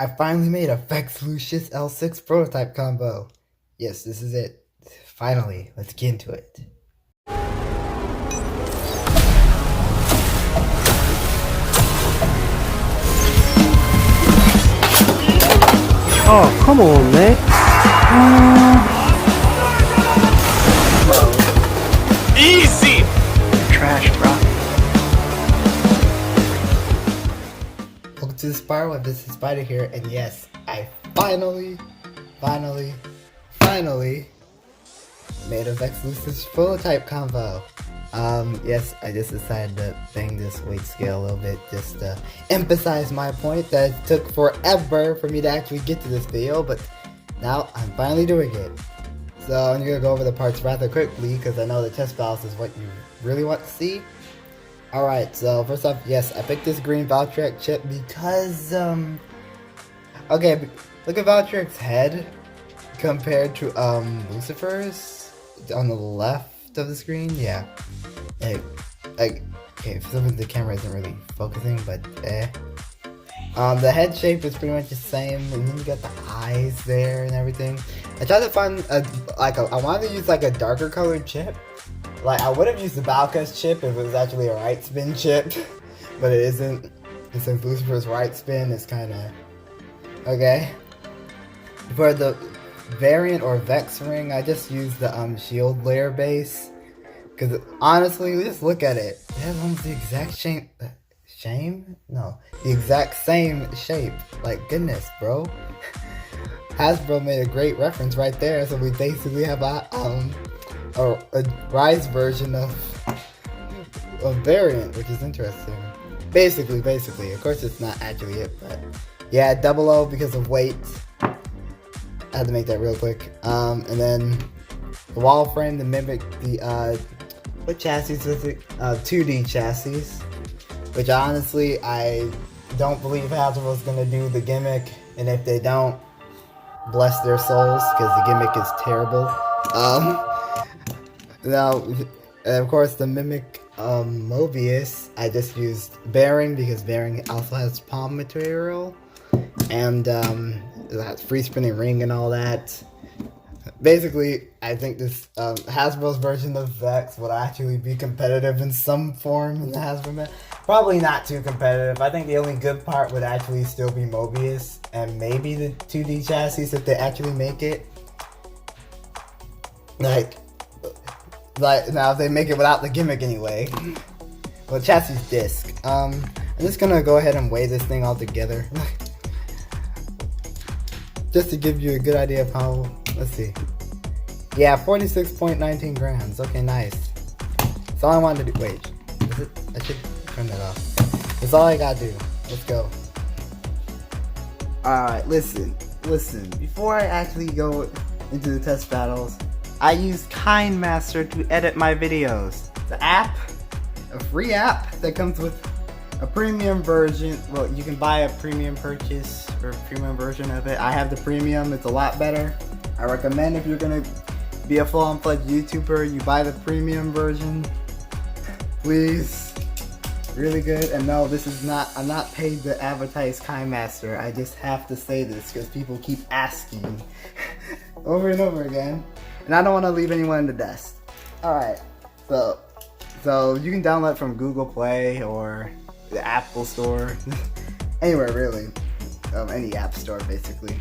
I finally made a VEX LUCIUS L6 prototype combo. Yes, this is it. Finally, let's get into it. Oh, come on, man. Easy! Trash, bro. Welcome to the Spyder. This is Spyder here, and yes, I finally made a VEX LUCIUS prototype combo. Yes, I just decided to bang this weight scale a little bit just to emphasize my point that it took forever for me to actually get to this video, but now I'm finally doing it. So I'm gonna go over the parts rather quickly because I know the test balance is what you really want to see. Alright, so first off, yes, I picked this green Valtryek chip because, okay, look at Valtryek's head compared to, Lucifer's on the left of the screen, yeah. Okay, for some reason the camera isn't really focusing, but, the head shape is pretty much the same, and then you got the eyes there and everything. I tried to find, I wanted to use, like, a darker colored chip. Like, I would have used the Balcus chip if it was actually a right spin chip, but it isn't. And since Lucifer's right spin is kind of okay. For the variant or Vex ring, I just used the shield layer base, because honestly, just look at it. It has almost the exact the exact same shape. Like, goodness, bro. Hasbro made a great reference right there. So we basically have a Rise version of variant, which is interesting. Basically, of course it's not actually it, but yeah, double O because of weight. I had to make that real quick. And then the wall frame to mimic the what chassis was it? 2D chassis, which honestly I don't believe Hasbro's gonna do the gimmick, and if they don't, bless their souls, because the gimmick is terrible. Now, of course, the mimic Mobius, I just used bearing because bearing also has palm material, and it has free spinning ring and all that. Basically, I think this Hasbro's version of Vex would actually be competitive in some form in the Hasbro. Probably not too competitive. I think the only good part would actually still be Mobius and maybe the 2D chassis if they actually make it. Like now if they make it without the gimmick anyway. Well, chassis disc. I'm just gonna go ahead and weigh this thing all together. Just to give you a good idea of how, let's see. Yeah, 46.19 grams. Okay, nice. That's all I wanted to do. Wait, is it? I should turn that off. That's all I gotta do. Let's go. Alright, listen. Before I actually go into the test battles, I use KindMaster to edit my videos. The app, a free app that comes with a premium version. Well, you can buy a premium purchase or a premium version of it. I have the premium, it's a lot better. I recommend if you're gonna be a full-on-fledged YouTuber, you buy the premium version. Please. Really good. And no, this is not, I'm not paid to advertise KindMaster. I just have to say this because people keep asking over and over again. And I don't want to leave anyone in the dust. Alright, so you can download it from Google Play or the Apple Store. Anywhere really. Any app store basically.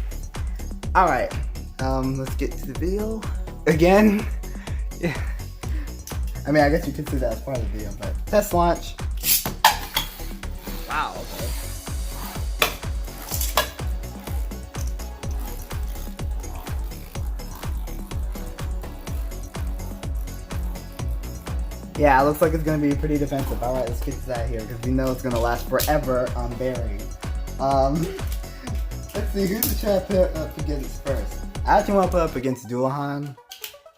Alright, let's get to the video. Again. Yeah. I mean, I guess you could see that as part of the video, but test launch. Wow, okay. Yeah, it looks like it's going to be pretty defensive. Alright, let's get to that here, because we know it's going to last forever on bearing. Let's see, who's the should I put up against first? I actually want to put up against Duahan.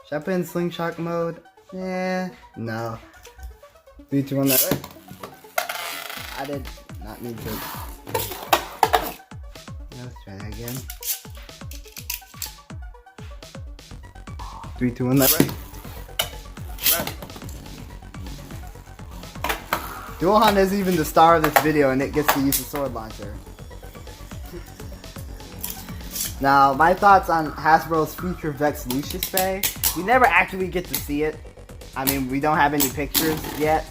Should I put in slingshot mode? Yeah, no. 3, 2, 1, that right? I did not need to. Let's try that again. 3, 2, 1, that right? Duahan is even the star of this video, and it gets to use the sword launcher. Now, my thoughts on Hasbro's future VEX LUCIUS Bay. We never actually get to see it. I mean, we don't have any pictures yet.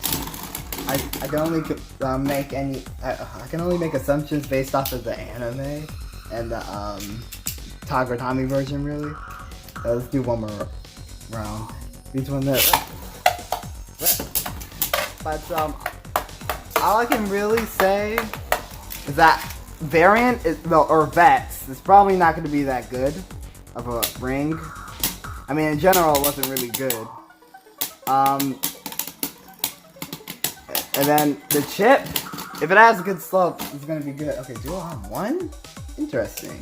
I can only make any. I can only make assumptions based off of the anime and the Takara Tomy version, really. Let's do one more round. Each one there. But all I can really say is that variant is, well, or VEX is probably not going to be that good of a ring. I mean, in general, it wasn't really good. And then the chip, if it has a good slope, it's going to be good. Okay, dual on one? Interesting.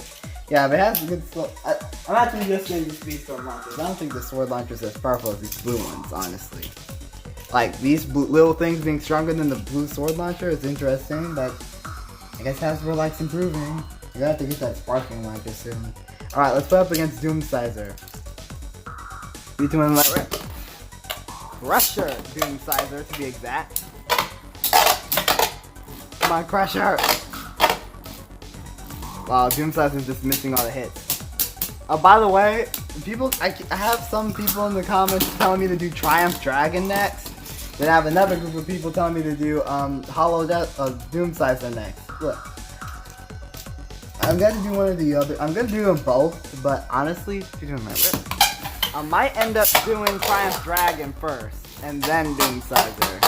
Yeah, if it has a good slope, I'm actually just going to use speed sword launchers. I don't think the sword launchers are as powerful as these blue ones, honestly. Like, these little things being stronger than the blue sword launcher is interesting, but I guess Hasbro likes improving. You're gonna have to get that sparkling launcher soon. Alright, let's put up against Doom Sizer. Between like Crusher Doom Sizer to be exact. Come on, Crusher! Wow, Doom Sizer's just missing all the hits. Oh, by the way, I have some people in the comments telling me to do Triumph Dragon next. Then I have another group of people telling me to do Doom Sizer next. Look, I'm gonna do one or the other. I'm gonna do them both, but honestly, I might end up doing Triumph Dragon first, and then Doom Sizer.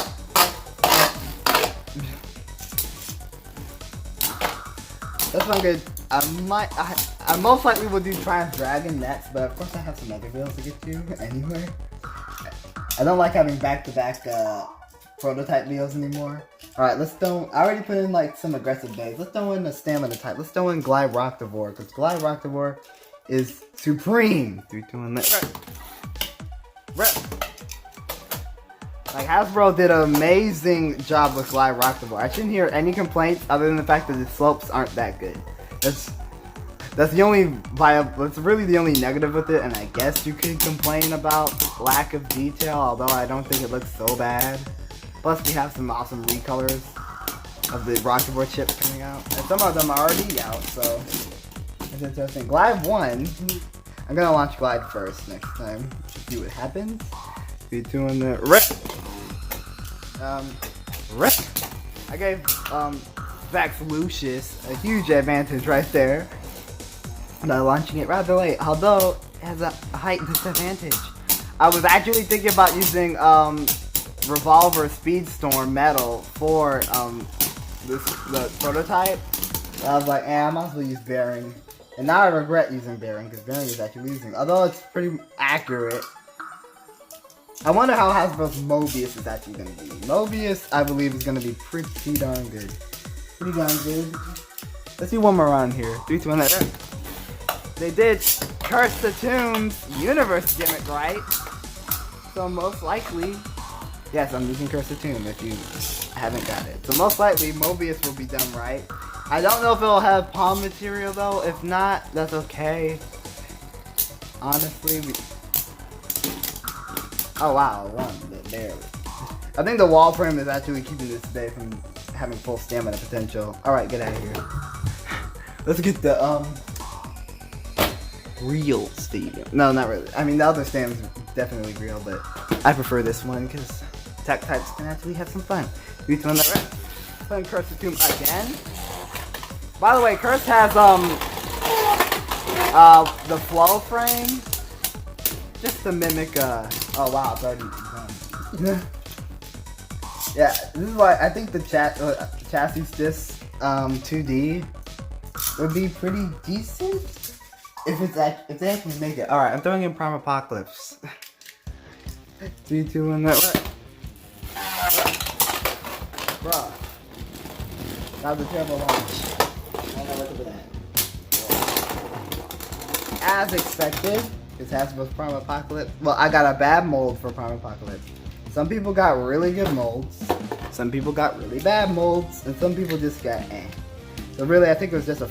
That's what I'm good. I most likely will do Triumph Dragon next, but of course I have some other bills to get to anyway. I don't like having back-to-back prototype meals anymore. Alright, let's throw. I already put in like some aggressive days. Let's throw in a stamina type. Let's throw in Glide Rocktavore, because Glide Rocktavore is supreme. 3, 2, 1, rep. Like, Hasbro did an amazing job with Glide Rocktavore. I shouldn't hear any complaints other than the fact that the slopes aren't that good. That's the only that's really the only negative with it, and I guess you could complain about lack of detail, although I don't think it looks so bad. Plus, we have some awesome recolors of the Rocktavore chips coming out, and some of them are already out, so it's interesting. Glide 1, I'm gonna launch Glide first next time. See what happens. Be doing the rip. I gave VEX LUCIUS a huge advantage right there by launching it rather late, although it has a height disadvantage. I was actually thinking about using Revolver Speedstorm Metal for the prototype. But I was like, I might as well use Bearing. And now I regret using Bearing, because Bearing is actually losing. Although it's pretty accurate. I wonder how Hasbro's Mobius is actually going to be. Mobius, I believe, is going to be pretty darn good. Pretty darn good. Let's do one more round here. 3, 2, 1, They did Curse the Tombs Universe gimmick, right? So most likely, yes, I'm using Curse the Tomb if you haven't got it. So most likely, Mobius will be done right. I don't know if it'll have palm material though. If not, that's okay. Honestly, oh wow, one, barely. I think the wall frame is actually keeping this bay from having full stamina potential. Alright, get out of here. Let's get the, real stadium. No, not really. I mean, the other stadium's definitely real, but I prefer this one because tech types can actually have some fun. Each one that playing Curse the Tomb again. By the way, Curse has, the flow frame. Just to mimic, oh wow, it's already done. Yeah, this is why I think the chassis disc 2D would be pretty decent if they actually make it. Alright, I'm throwing in Prime Apocalypse. 3, 2, 1, Bruh. That was a terrible launch. I know what to do that. As expected, because Hasbro's Prime Apocalypse. Well, I got a bad mold for Prime Apocalypse. Some people got really good molds, some people got really bad molds, and some people just got eh. So really, I think it was just a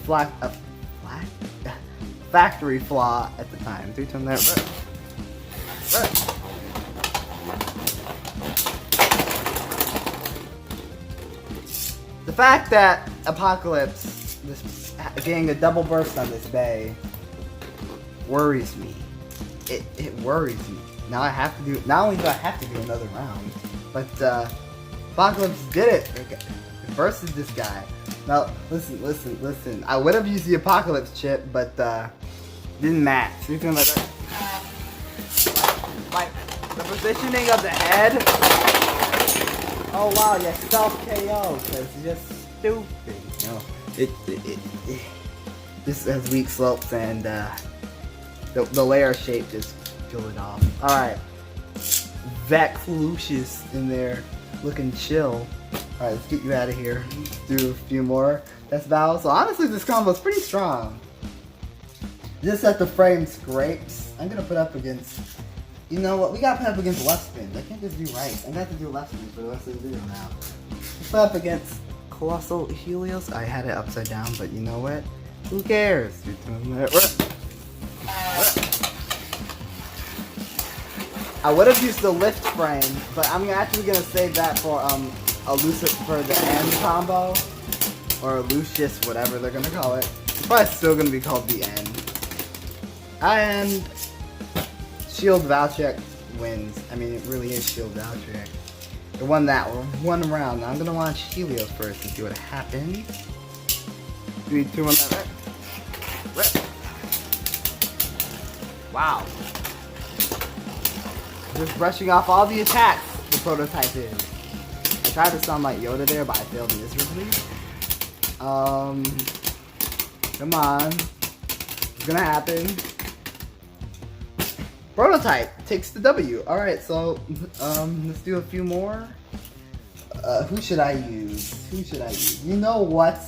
factory flaw at the time. 3, 2, 1, The fact that Apocalypse getting a double burst on this bay worries me. It worries me. Now I have to do. Not only do I have to do another round, but Apocalypse did it. Okay. Versus this guy. Now listen. I would have used the Apocalypse chip, but didn't match. Anything like that. Like the positioning of the head. Oh wow, yeah, self KO. Cause it's just stupid. You know, it just has weak slopes and the layer shape just kill it off. All right, VEX LUCIUS in there, looking chill. All right, let's get you out of here. Let's do a few more test battles. So honestly, this combo is pretty strong. Just at the frame scrapes, I'm gonna put up against. You know what? We gotta put up against left spins. I can't just do right. I'm gonna have to do left spins for the rest of the video now. Let's put up against Colossal Helios. I had it upside down, but you know what? Who cares? I would have used the lift frame, but I'm actually gonna save that for for the end combo, or Lucius, whatever they're gonna call it. It's probably still gonna be called the end. And Shield Valtryek wins. I mean, it really is Shield Valtryek. They won that one round. Now I'm gonna launch Helios first and see what happens. 3, 2, 1, rip. Wow. Just brushing off all the attacks the prototype is. I tried to sound like Yoda there, but I failed miserably. Come on. It's gonna happen. Prototype takes the W. Alright, so let's do a few more. Who should I use? You know what?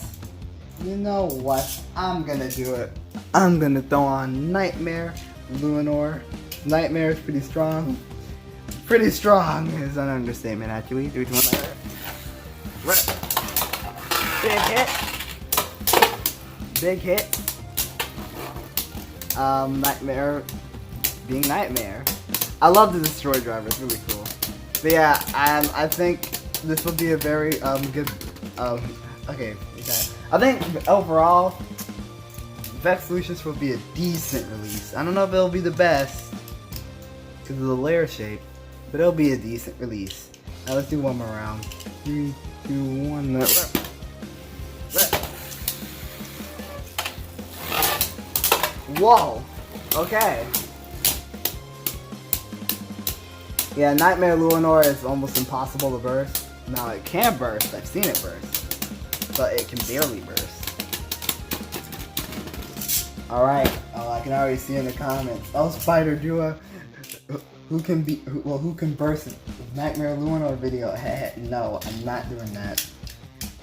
I'm gonna do it. I'm gonna throw on Nightmare Luinor. Nightmare is pretty strong. Pretty strong is an understatement, actually. 3, 2, 1, rip. Big hit. Nightmare being Nightmare. I love the Destroy driver, it's really cool. But yeah, I think this will be a very good okay. I think overall VEX LUCIUS will be a decent release. I don't know if it'll be the best because of the layer shape, but it'll be a decent release. Now let's do one more round. 3, 2, 1, rip. Whoa! Okay. Yeah, Nightmare Luinor is almost impossible to burst. Now it can burst, I've seen it burst, but it can barely burst. Alright, I can already see in the comments. Oh, Spyder, do a who can burst Nightmare Luinor video. No, I'm not doing that.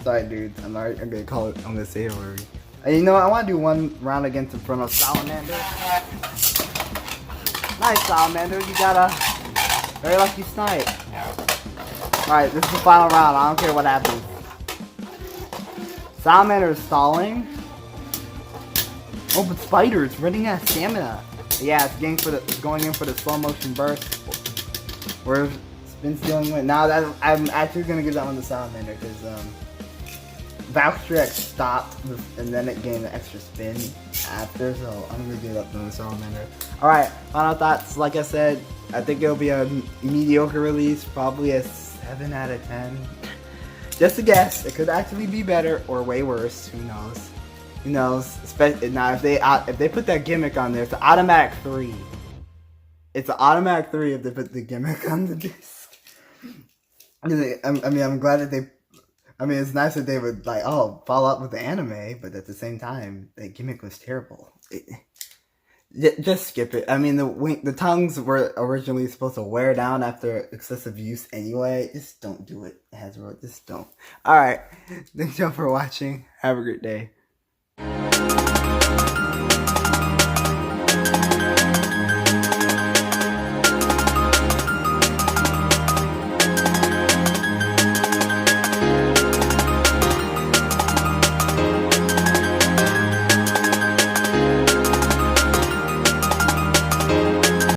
Sorry, dudes. I'm gonna call it. I'm gonna say it already. You know what? I want to do one round against Inferno Salamander. Nice, Salamander. You got a very lucky snipe. Alright, this is the final round. I don't care what happens. Salamander is stalling. Oh, but Spyder is running out of stamina. Yeah, it's going in for the slow motion burst. Where Spin's dealing with. Now that I'm actually gonna give that one to Salamander because Valtryek stopped and then it gained an extra spin after, so I'm gonna give that to the Salamander. Alright, final thoughts. Like I said, I think it'll be a mediocre release, probably a 7 out of 10. Just a guess. It could actually be better or way worse. Who knows? Who knows? Now, if they put that gimmick on there, it's an automatic 3. It's an automatic 3 if they put the gimmick on the disc. I mean, I'm glad that they. I mean, it's nice that they would like, follow up with the anime, but at the same time, the gimmick was terrible. Just skip it. I mean, the tongues were originally supposed to wear down after excessive use anyway. Just don't do it, Hasbro. Just don't. Alright. Thanks y'all for watching. Have a great day.